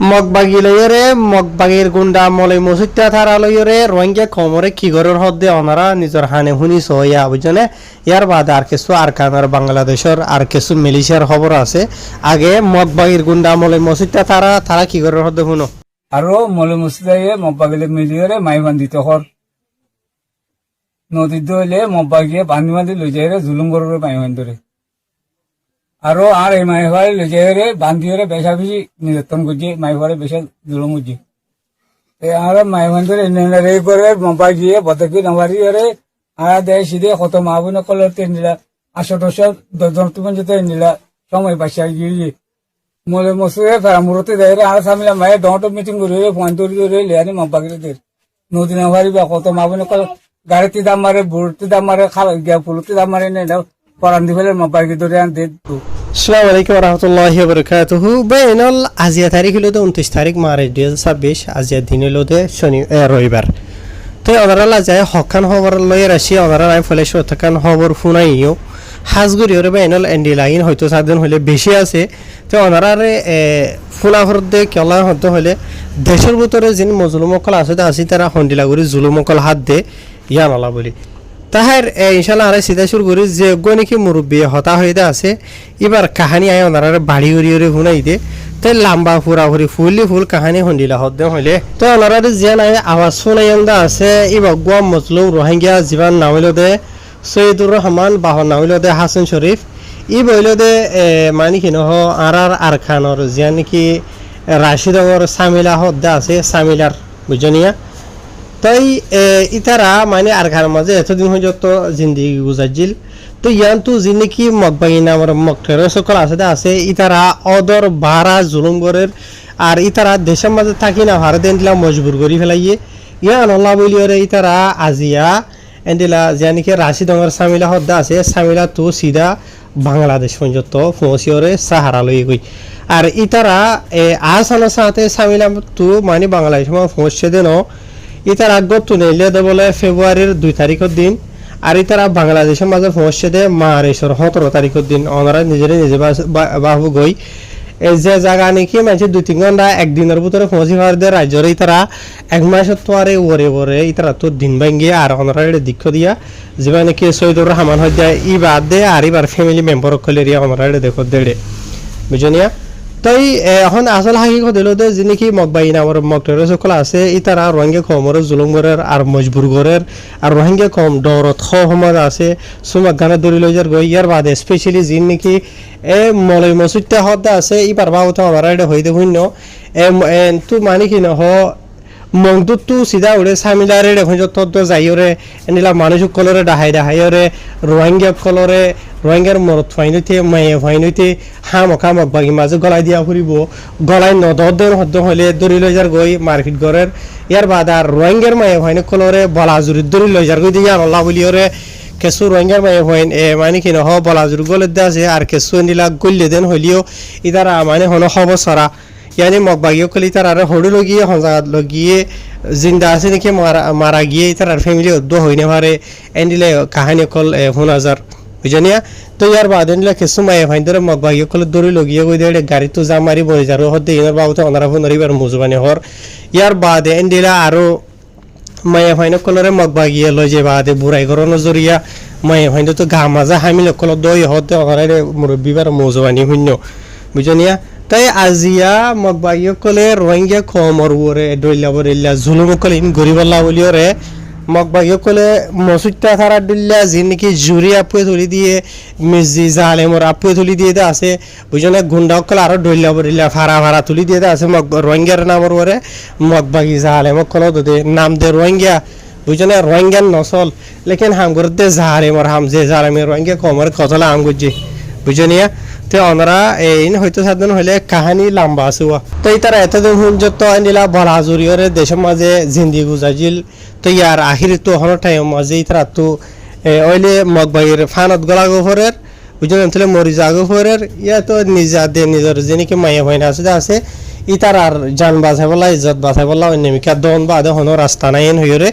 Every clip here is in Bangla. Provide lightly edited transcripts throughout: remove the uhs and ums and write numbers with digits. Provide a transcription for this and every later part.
মগবাগি লইরে মগবাগির গুন্ডা মলই মসুত্তা থারা লইরে রোহিঙ্গা কমরে কিগরের হদ্দে অনারা নিজের হানে শুনি সইয়া বুঝনে ইয়ার বাদে আর কিছু আরকানার বাংলাদেশের আর কিছু মিলিশিয়ার খবর আছে আগে মগবাগির গুন্ডা মলই মসুত্তা তারা কিগরের হদ্দে শুনো আরো মলই মসুদাইয়ে মগবাগিলে মিলিয়রে মাই বান্ধিত হর নদীত দইলে মগবাগিয়ে বান্ধি বান্ধি লই যাই জুলুম করবে মাই বান্ধরে আরো আর এই মাই ভাই লই যাই বান্ধিরে বেশা বেশি নির্যাতন করছে মাই ভাই বেশা জুলুম করছে আর মাই বান্ধরে রে করে মগবাগিয়ে বদকি নামারি রে আর দেয় সিধে কত মাহবুন কলর তেনিলা 810 তুমি যেতে নিলা সময় বাসা গিয়ে মলে মসুরে ফেরামুরতে দেয় আর সামিলা মায়ের ডট মিটিং করে ফোন তৈরি করে লিয়ানি মগবাগিরে নদী নামারি বা কত মাহবুন কল গাড়িতে দাম মারে বুড়তে দাম মারে খাল গিয়া ফুলতে দাম মারে নেই পরান দি ফেলে মগবাগি ধরে আন দে আসসালামু আলাইকুম ওয়া রাহমাতুল্লাহি ওয়া বারাকাতুহু বেনাল আজিয়া তারিখ হলো 29 তারিখ মার্চ 2026 আজিয়া দিন হলো রবিবার তো ওনারা যায় হকান খবর লয়ে রাশি ওনারা নাই ফলে শতকান খবর শুনাইও হাজগুড়ি ওরে বেনাল এন্ডি লাইন হয়তো সাধন হলে বেশি আছে তো ওনারারে ফুলাফর দে কেলা হতে হলে দেশের ভিতরে যিনি মজলুমকল আছে তারা হন্ডিলাগুড়ি জুলুমকল হাত দে ইয়া নলা বলি তাহার ইনশাল্লাহ আরে সিধা শুরু করি যে নাকি মুরব্বী হতা হইতে আছে এবার কাহানি আয় ওনারা বাড়ি উড়ি উড়ি শুনাই দে তাই লাম্বা ফুরাফুরি ফুল কাহানি হন্ডিলা হতে হইলে তো ওনারা যে নাই আওয়াজ শুনাই আছে এবার গোয়া মজলুম রোহিঙ্গা জীবন নামিল দে সৈয়দুর রহমান বাহর নামিল দে হাসান শরীফ ই বইল দে মানে কি নহ আর খানর যে নাকি রাশিদর সামিলা হদ্দা আছে সামিলার বুঝনিয়া তাই ইতারা মানে আর ঘর মাঝে এতদিন হয়ে যত জিন্দিগি গুজারজিল তো ইয়ান তো যিনি কি মগবাগি নামের মক্টের সকল আছে ইতারা অদর ভাড়া জুলুমগরের আর ইতারা দেশের মাঝে থাকি না ভারত এন্ডিলা মজবুর করি ফেলাইয়ে ইয়ান আল্লাহ বলিওরে ইতারা আজিয়া এন্ডিলা জানিকে রাশিদঙ্গর সামিলা হদ্দা আছে সামিলা তো সিধা বাংলাদেশ পর্যন্ত পৌঁছিওরে সাহারা লই গই আর ইতারা আসানোর সাথে সামিলা তো মানে বাংলাদেশ পৌঁছে দেন ইতার আগত নেইলে দে বলে ফেব্রুয়ারির 2 তারিখের দিন আর ইতারা বাংলাদেশের মাঝে পৌঁছে দে মার্চের 17 তারিখের দিন ওনারা নিজে বাবু গই এই যে জায়গা নাকি মানে 2-3 ঘন্টা একদিনের ভিতরে পৌঁছে পার দে রাজ্যের ইতারা এক মাসের তো আরে ওরে ইতারা তো দিন ভাঙ্গিয়ে আর ওনারা দীক্ষ দিয়া যেবা নাকি সৈয়দুর রহমান হয়ে যায় ই বাদ দে আর এবার ফ্যামিলি মেম্বার কলেরিয়া ওনারা দেখো দেড়ে বুঝনিয়া তাই এখন আসল হাকিকত হলো যে যিনি কি মগবাই নামের মক্টের সকল আছে ইতারা রোহিঙ্গা কমরের জুলুম গরের আর মজবুর গরের আর রোহিঙ্গা কম দৌড়ত সমাজ আছে সুমাক গানে দৌড়ি লই যার গই ইয়ার বাদে স্পেশালি যিনি নাকি মলই মসুদটা হদ্দা আছে ইবার বাবুতে আমার এটা হইতে শূন্য তো মানে কি নহ মংদুত তো সিধা উড়ে সামিলারে এখন যত যাইরে এনিলা মানুষ কলরে ডাহাই ওরে রোহিঙ্গা কলরে রোহিঙ্গার মরত ফাইনতে মায়ে ফাইনতে হামকা মগবাগি মাঝে গলাই দিয়া ফুরিব গলাই নদর হদ্দ হলে দড়ি লই যার গই মার্কেট গরের ইয়ার বাদ আর রোহিঙ্গার মায়ে ফাইন কলরে বলাজুরি দড়ি লই যার গই দিয়া আল্লাহ বলিওরে কেসু রোহিঙ্গার মায়ে ফাইন মানে কি নহ বলাজুরি গলে আছে আর কেসু এনিলা গল্লে দেন হলিও ইতারা মানে হন খবর সরা ইয়ানি মগবাগিও কলি তার আর হড়ু লগিয়ে হজাত লগিয়ে জিন্দা আছে নাকি মারা গিয়ে তার আর ফ্যামিলি উদ্দ হইনে পারে এন্ডিলে কাহানি কল ফোনাজার বুঝনিয়া তো ইয়ার বাদ এন্ডিলে কিছু মায়ে ভাই ধরে মগবাগিও কল দড়ি লগিয়ে গই দেড়ে গাড়ি তো যা মারি বই যার হতে ইনার বাবুতে ওনারা ফোন রিবার মুজবানি হর ইয়ার বাদ এন্ডিলা আরো মায়ে ভাই কলরে মগবাগিয়ে লই যে বাদে বুড়াই গরনো জরিয়া মায়ে ভাই তো গা মাজা হামিল কল দই হতে ওনারা মুরব্বিবার মুজবানি শূন্য বুঝনিয়া তাই আজিয়া মগবাগিও কলে রোহিঙ্গা কমর ওরে ডইলা বরিল্লা জুলুম কলে ইন গরিবাল্লা বলিওরে মগবাগিও কলে মসুদটা থারা দিল্লা যে নাকি জুরি আপুয়ে তুলি দিয়ে মিজি জালেমর আপুয়ে তুলি দিয়ে আছে বুঝনে গুন্ডা কলে আরো ডইলা বরিল্লা ফারা তুলি দিয়ে আছে রোহিঙ্গার নামর ওরে মগবাগি জালেম কলে দে নাম দে রোহিঙ্গা বুঝনে রোহিঙ্গার নসল লেকিন হাম করতে জালেমর হাম যে জালেমের রোহিঙ্গা কমর কতলা আম গুজি বুঝনিয়া তো ওনারা এই হয়তো সাধারণ হলে কাহানি লম্বা আছে তো তারা এতদিন যত নিলা বলা জুরিয়রে দেশের মাঝে জিন্দি গুজাজিল তো ইয়ার আখির তো হন টাইম মাঝে তারা তো ওইলে মগবাইয়ের ফানত গলা গোফরের বুঝলেন তাহলে মরি যা গোফরের ইয়া তো নিজের যেনিকে মাইয়া ভাইনা আছে ই তার আর জান বাঁচাই বলা ইজ্জত বাঁচাই বলা অন্যমিকা দন বাদে হন রাস্তা নাই হইরে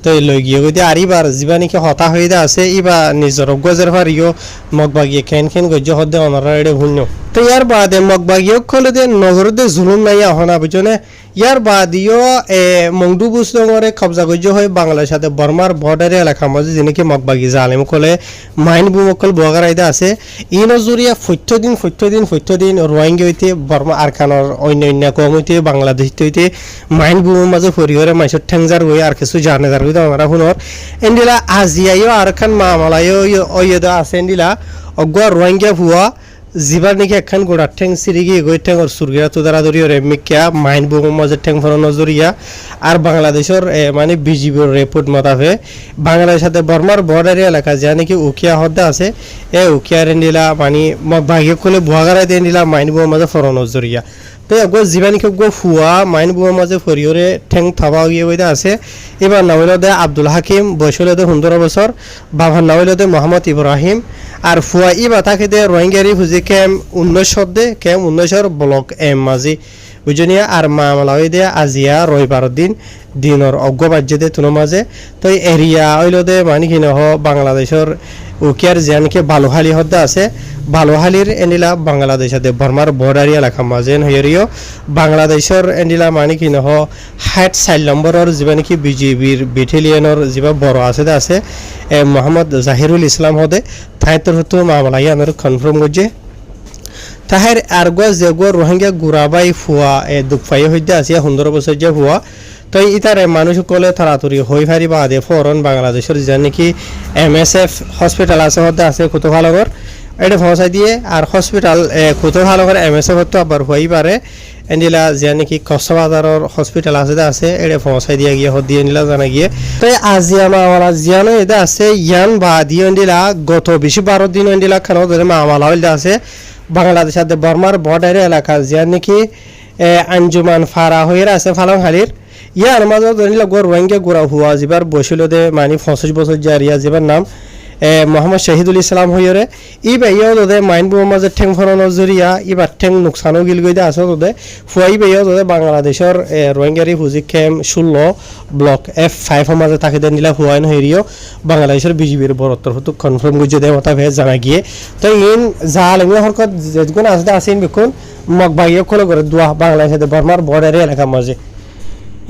তো এই লৈ গিয়ে গৈ আর ইবার যিবা নাকি হতা হয়ে দা আছে ইবা নিজর গজের ফারিও মগবাগিয়ে খেন গজ্য হদ্দে অনারা এড়ে ভুন্য তো ইয়ার বাদে মগবাগিয়ে খলে দে নগরদে জুলুম নাই হনা বুঝনে ইয়ার বাদিও মংডু বুসলঙরে কবজা গজ্য হয়ে বাংলাদেশের সাথে বর্মার বর্ডারে এলাকা মাঝে যেনেকি মগবাগি জালেম কলে মাইন বুমকল বগারাইদা আছে ই নজরিয়া ফৈত্য দিন রোহিঙ্গা হইতে বর্মা আরকানর অন্য কম হইতে বাংলাদেশ হইতে মাইন বুমের মাঝে ফরিহরে মাইসর ঠেংজার হয়ে আর কিছু জানেদার হইতে আমরা শুনর এন্ডিলা আজিয়াইও আরকান মামালাইও ওইদা আছে এন্ডিলা অজ্ঞ রোহিঙ্গা ভুয়া জিবার নাকি একখান গোড়ার ঠেং সিরিগি গই ঠেং ওর সুরগিরা তো দ্বারা ধরিও রেমিকা মাইন বুমের মাঝে ঠেং ফরানো জরিয়া আর বাংলাদেশের মানে বিজিবির রিপোর্ট মতাবে বাংলাদেশের সাথে বর্মার বর্ডারি এলাকা যা নাকি উকিয়া হদ্দা আছে উকিয়া রেন্ডিলা মানে ভাগিয়ে খুলে বুয়াগারাই দেন্ডিলা মাইন বুমের মাঝে ফরানো জরিয়া তো গো জীবানিকে গো ফুয়া মাইন বুমের মাঝে ফরিওরে ঠেং থাবা গিয়ে বইতে আছে এবার নামিল দে আব্দুল হাকিম বয়স হইল দে 15 বছর বাবার নামিল দে মোহাম্মদ ইব্রাহিম আর ফুয়া ইবা থাকে দে রোহিঙ্গারি হুজি ক্যাম্প 19 দে ক্যাম্প 19 ব্লক এম মাঝি বুঝনিয়া আর মামলা দে আজিয়া রবিবার দিনের অজ্ঞ বাজ্যে দে তুনো মাঝে তো এরিয়া হইল দে মানে কি নহ বাংলাদেশের উকিয়ার জানকে বালুহালি হদ্দা আছে বালুহালির এন্ডিলা বাংলাদেশে বর্মার বর্ডারি এলাকা মাঝে হইরিও বাংলাদেশের এন্ডিলা মানে কি নহ 64 নম্বরের যিবা নাকি বিজিবির ব্যাটালিয়নের যিবা বড় আছে মোহাম্মদ জাহিরুল ইসলাম হদে তাইতর হতো মামলা ইয়ানোর কনফার্ম করছে তাহের আরগো যেগো রোহিঙ্গা গুরাবাই ফুয়া দুঃখাই হইতে আছে 15 বছর যে ফুয়া তো ইতারে মানুষ কলে তাড়াতাড়ি হই ফারি বাদে ফরন বাংলাদেশের যে নাকি MSF হসপিটাল আছে হতে আছে কোতোহালগর এটা পৌঁছাই দিয়ে আর হসপিটাল কোতোহালগর MSF তো আবার হই পারে এন্ডিলা যে নাকি কক্সবাজারের হসপিটাল আছে এটা পৌঁছাই দিয়ে গিয়ে হদ দিয়ে নিলা জানা গিয়ে তো আজিয়া মামলা জিয়ানো এটা আছে ইয়ান বা দিয়ে এন্ডিলা গত 12 দিন এন্ডিলা খানো ধরে মামলা হইলা আছে বাংলাদেশের বর্মার বর্ডারি এলাকা যে নাকি আঞ্জুমান ফারা হয়ে আছে ফালংহালির ইয়ার মাঝে ধরিল গো রোহিঙ্গা গোড়া হুয়া যাবার বসিল দে মানে 25 বছর জারিয়া যাবার নাম মোহাম্মদ শহীদুল ইসলাম হইরে ই বাইয়াও দে মাইন বুমের মাঝে ঠেং ফরানো জরিয়া ইবার ঠেং নুকসানও গিল গইদা আছে দে ফুয়াই বাইয়াও দে বাংলাদেশের রোহিঙ্গারি হুজি ক্যাম্প 16 ব্লক F5 মাঝে তাকে দেন নিলা ফুয়াইন হইরিও বাংলাদেশের বিজিবির বরত্তর হতো কনফার্ম গজে দে মতা ভে জানা গিয়ে তো ইন জালেমি হরকত যেগুন আছে বিকুন মগবাগিয়ে খোলা করে দোয়া বাংলাদেশে বর্মার বর্ডারি এলাকা মাঝে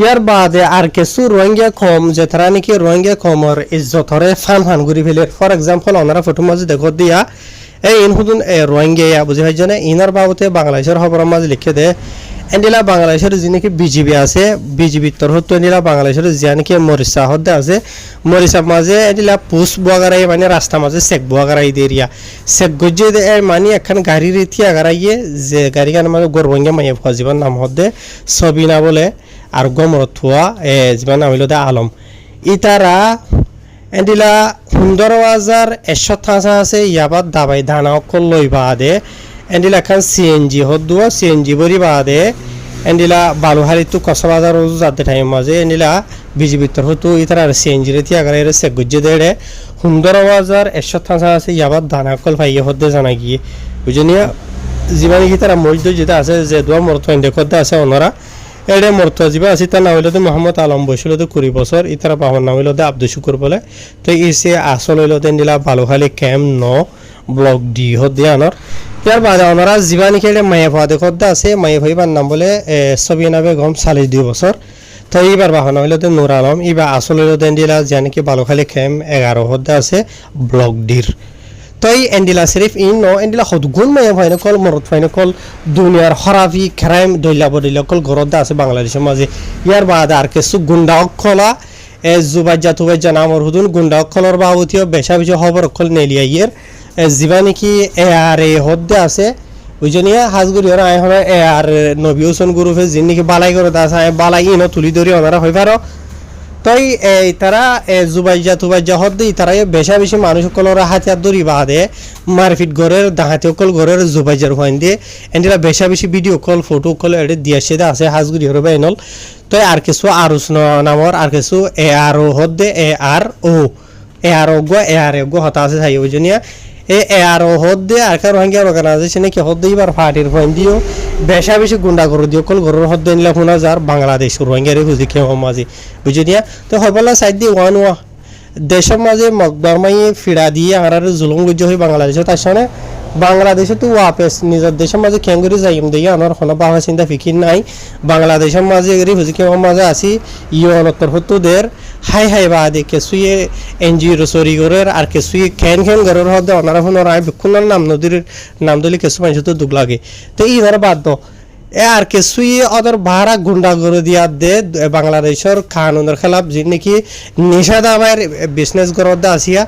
ইয়ার বাদে আর কিছু রোহিঙ্গা কম যে তারা নাকি রোহিঙ্গা কমর ইজ্জতরে ফান ঘুরি ফেলে ফর এক্সাম্পল ওনারা ফটো মাঝে দেখো দিয়া ইন হুদুন রোহিঙ্গা বুঝি ভাই জানে ইনার বাবতে বাংলাদেশের খবর মাঝে লিখে দে এন্ডিলা বাংলাদেশের যে নাকি বিজিবি আছে বিজিবির তরফ এন্ডিলা বাংলাদেশের যে নাকি মরিসা হদ্দে আছে মরিসা মাঝে এন্ডিলা পুষ বুয়াগারাই মানে রাস্তা মাঝে চেক বুয়াগারাই দেরিয়া চেক গজ্জে মানে একখান গাড়ির ইতি আগারাইয়ে যে গাড়ি কান মানে রোহিঙ্গা মাইয়া ফাজিবার নাম হদ্দে সবিনা বলে আর গমর থুয়া যিমান নাম হইল দে আলম ইতারা এন্ডিলা 15,100 আছে ইয়াবাদ দাবাই ধানা অকল লই বাদে এন্ডিলা এখন সিএনজি হদ্দুয়া সিএনজি বরি বাদে এন্ডিলা বালুহালি তো কক্সবাজার যাতে টাইম মাঝে এন্ডিলা বিজিবির তরফ তো ইতারা সিএনজি রে তিয়াগারে সে গুজ্জে দেড়ে 15,100 আছে ইয়াবাদ ধানা অকল ভাইয়ে হদ্দে জানা গিয়ে বুঝনিয়া জীবানি কি তারা মজদ যেটা আছে যে দোয়া মরতো এন্ডে করতে আছে ওনারা এড়ে মরতো যিবা আছে তার নাম হইল মোহাম্মদ আলম বয়সিল 20 বছর ইতারা বাবার নাম হইল আব্দুল শুকুর বলে তো ইসে আসল হইল দিলা Balukhali camp 9 block D হদ্দে Anar ইয়ার বাদে ওনারা যিবা নাকি মায়ে ভাদে করতে আছে মায়ে ভাইবার নাম বলে সবিনা বেগম 42 বছর তো এইবার বাবার নাম হইল নূর আলম ইবা আসল হইল দিলা যে নাকি বালুখালী ক্যাম্প 11 হদ্দে আছে ব্লক ডির তই এন্ডিলা সিরিফ ইন ন এন্ডিলা হদগুণ মায়া ভাইনে কল মরত ফাইনে কল দুনিয়ার খরাফি ক্রাইম দইলা বদিলা কল ঘরত আছে বাংলাদেশের মাঝে ইয়ার বাদে আর কিছু গুন্ডা অক্ষলা জুবাজ্জা নামর হুদুন গুন্ডা অক্ষলর বাবতীয় বেশা বেশি খবর অক্ষল নেলিয়া ইয়ের যিবা নাকি আর হদ্দে আছে বুঝনিয়া হাজগুড়ি ওরা এখন আর নবী হোসেন গ্রুপে যিনি নাকি বালাই করে আছে বালাই ইনো তুলি ধরি ওনারা হই পারো তই তারা জুবাইজা হদ্দে তারা বেশা বেশি মানুষ সকলের হাতিয়ার দড়ি বাদে মারপিট ঘরের দাহাতি সকল ঘরের জুবাইজার হইন দিয়ে এন্ডিলা বেশা বেশি ভিডিও কল ফটো কল এটা দিয়ে সেদা আছে হাজগুড়ি হরে বাইনল তই আর কিছু আরুস নামর আর কিছু আর হদ্দে আর ও হতা আছে থাই বুঝনিয়া আর হদ দিয়ে আর কার রোহিঙ্গা অর্গানাইজেশনে কি হদ দিবার পার্টির পয়েন্ট দিও বেশা বেশি গুন্ডা করে দিও কল গরুর হদ দিলে শোনা যার বাংলাদেশ রোহিঙ্গারে বুঝি কেউ মাঝে বুঝি দিয়া তো হবলা সাইড দিয়ে ওয়া দেশের মাঝে মকদমাই ফিরা দিয়ে আর জুলুম গুজ্জ হয়ে বাংলাদেশে তার সামনে বাংলাদেশে তো ওয়াপেস নিজের দেশের মাঝে খেঙ্গুরি যাইম দিয়ে আমার কোনো বাবা চিন্তা ফিকির নাই বাংলাদেশের মাঝে এগরি হুজি কেউ মাঝে আসি ইয়নত্তর হতুদের হাই হাই বা দে কেসুয়ে এনজিওর সরি গরের আর কেসুয়ে খেন খেন গরের হদে অনারা ফোন রায় বিক্ষুণার নাম দলি কেসু মানুষ তো দুগ লাগে তো ই ধর বাদ আর কেসুই ওদের ভাড়া গুন্ডা করে দিয়া দে বাংলাদেশের কানুনের খেলাফ যে নাকি নিষেধাবায়ের বিজনেস গরদ আসিয়া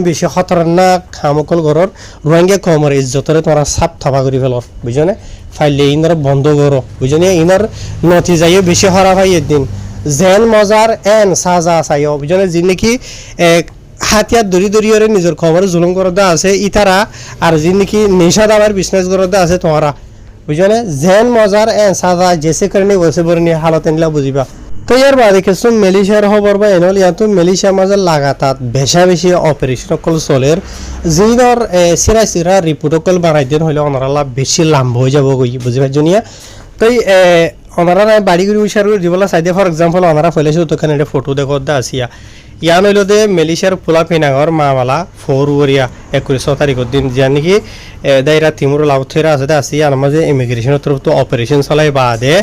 বেশি খতরনাক খামকল গরর রোহিঙ্গা কমর ইজ্জতরে তোরা সাপ থাপা করে ফেল বুঝনে ফাইলে ইনার বন্ধ করো বুঝনে ইনার নথি যাইও বেশি হরা ভাই একদিন জেন মজার এন সাজা চাইও বুঝনে যে নাকি হাতিয়ার দড়ি দড়িয়রে নিজের খবর জুলুম করদা আছে ইতারা আর যে নাকি নিষেধাবায়ের বিজনেস গরদা আছে তোমরা বুঝলে জেন মজার এন সাজা জেসে করে ওসে বরনি হালত এনলা বুঝিবা তো ইয়ার বাদে কিছু মেলিশিয়ার খবর বা এনল ইয়াতো মেলিশিয়া মাঝে লাগাতার বেশা বেশি অপারেশন কল চলের যিদর সিরা সিরা রিপোর্ট কল বানাই দিন হইলে অনারালা বেশি লাম্ব হয়ে যাব গই বুঝিবা জনিয়া তো অনারা বাড়ি করে উইসার দিবলা সাইডে ফর এক্সাম্পল অনারা ফেলেছে তো ওখানে একটা ফটো দেখো দা আসিয়া ইয়ান হইল দে মেলিশিয়ার পোলা পিনাগর মামালা ফরুয়ারিয়া 21 তারিখের দিন যা নাকি দাইরা তিমুর লাউথেরা আছে আসি আর মাঝে ইমিগ্রেশনের তরফ তো অপারেশন চলাই বাদে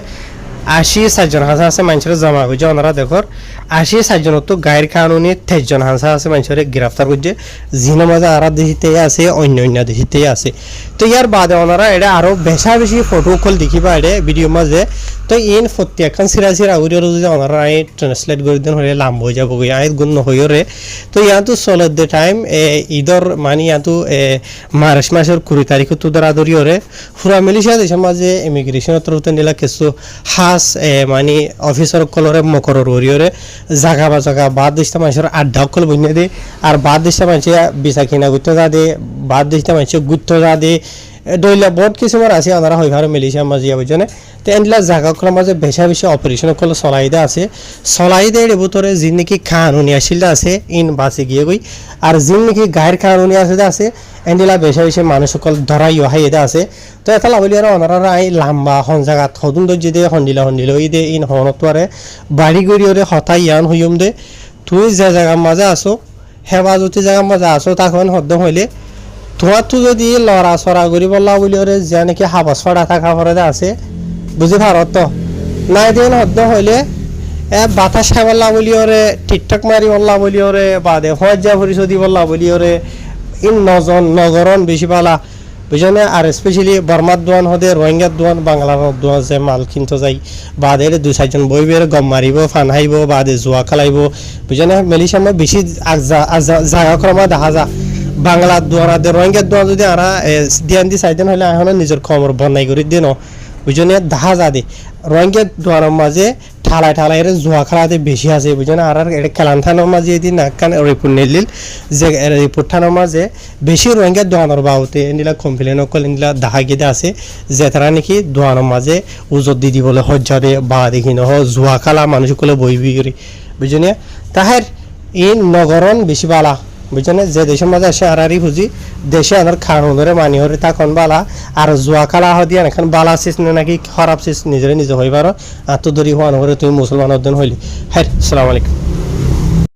80 জন হাসা আছে মানুষের জমা করছে ওনারা দেখর 80 জন তো গায়ের কানুনি 23 জন হাসা আছে মানুষের গ্রেফতার করছে জিনা মাঝে আর দেশিতে আছে অন্য অন্য দেশিতে আছে তো ইয়ার বাদে ওনারা এটা আরো বেশা বেশি ফটো কল দেখিবা এটা ভিডিও মাঝে তো ইন প্রত্যেকখান সিরা সিরা উড়িয়ে যদি ওনারা ট্রান্সলেট করে দেন হলে লাম্ব হয়ে যাবো আয় গুণ হয়ে রে তো ইয়াতো চলে দে টাইম ঈদর মানে ইয়াতো মার্চ মাসের 20 তারিখ তো ধরা ধরিও রে পুরা মিলিশিয়া দেশের মাঝে ইমিগ্রেশনের তরফতে নিলা কিছু হাস মানে অফিসার কলরে মকরর উড়িয়ে জাগা বা জাগা বাদ দেশটা মানুষের আড্ডা কল বইনে দে আর বাদ দেশটা মানুষে বিচা কিনা গুত্ত যা দে বাদ দেশটা মানুষে গুত্ত যা দে দইলা বহুত কিছুমান আছে ওনারা হইভার মিলিশিয়া মাঝিয়া বুঝনে তো এনলা জায়গাগুলোর মাঝে বেশা বেশি অপারেশন করলে চলাইদা আছে চলাইদা এর ভিতরে যি নাকি কানুনি আসিলটা আছে ইন বাঁচে গিয়ে গই আর যি নাকি গায়ের কানুনি আছে এনলা বেশা বেশি মানুষ সকল ধরাইও হাইদা আছে তো এটা লাভলি আর ওনারা আই লাম্বা হন জায়গাত হদুন দর্জি দে হন্দিলা ওই দে ইন হনতরে বাড়ি গড়িয়ে হতাই ইয়ান হইম দে তুই যে জায়গার মাঝে আসো হেফাজতি জায়গার মাঝে আসো তখন হদ্দ হইলে তোমার তো যদি লড়া চড়া করি বললা বলি ওরে যে নাকি হাবাস ফড়া থাকা পরে আছে বুঝি ভারত তো নাই দিন হদ্দ হইলে বাতাস খাই বললা বলি ওরে টিকটক মারি বললা বলি ওরে বাদে হজ্জা পরিশোধি বললা বলি ওরে ইন নগরন বেশি পালা বুঝনে আর স্পেশালি বর্মার দোয়ান হদে রোহিঙ্গার দোয়ান বাংলার দোয়ান যে মাল কিনতে যাই বাদে 2-4 জন বইবের গম মারিব ফান হাইব বাদে জুয়া খেলাইব বুঝনে মেলিশিয়া বেশি জায়গা ক্রমা দেখা যা বাংলার দোয়ারা দে রোহিঙ্গার দোয়া যদি আরা দিয়ান দি চাইতেন হলে এখন নিজের খবর বনাই করে দিয়ে ন বুঝনে দেখা যা দে রোহিঙ্গার দোয়ার মাঝে ঠালাই জুয়া খেলাতে বেশি আছে বুঝনে আর এটা খেলান থানোর মাঝে এদিন নাকান রিপোর্ট নিলিল যে রিপোর্ট থানোর মাঝে বেশি রোহিঙ্গার দোয়ানোর বাউতে এনিলা কমপ্লেন কল এনিলা দেখা গিয়ে আছে যে তারা নাকি দোয়ানোর মাঝে উজত দি দিবলে হজ্জা দে বা দেখি নহ জুয়া খেলা মানুষ কলে বইবি করে বুঝনে তাহার ইন নগরন বেশি বালা বুঝছেন যে দেশের মাঝে আসে আরারি খুঁজি দেশে আমার খাওয়ানো ধরে মানি হরে তখন বালা আর জুয়া খেলা হদিয়া এখন বালা শেষ নাকি খারাপ শেষ নিজে হইবার আর তো ধরি হওয়ানো করে তুমি মুসলমান হইলি হ্যাঁ আসসালামু আলাইকুম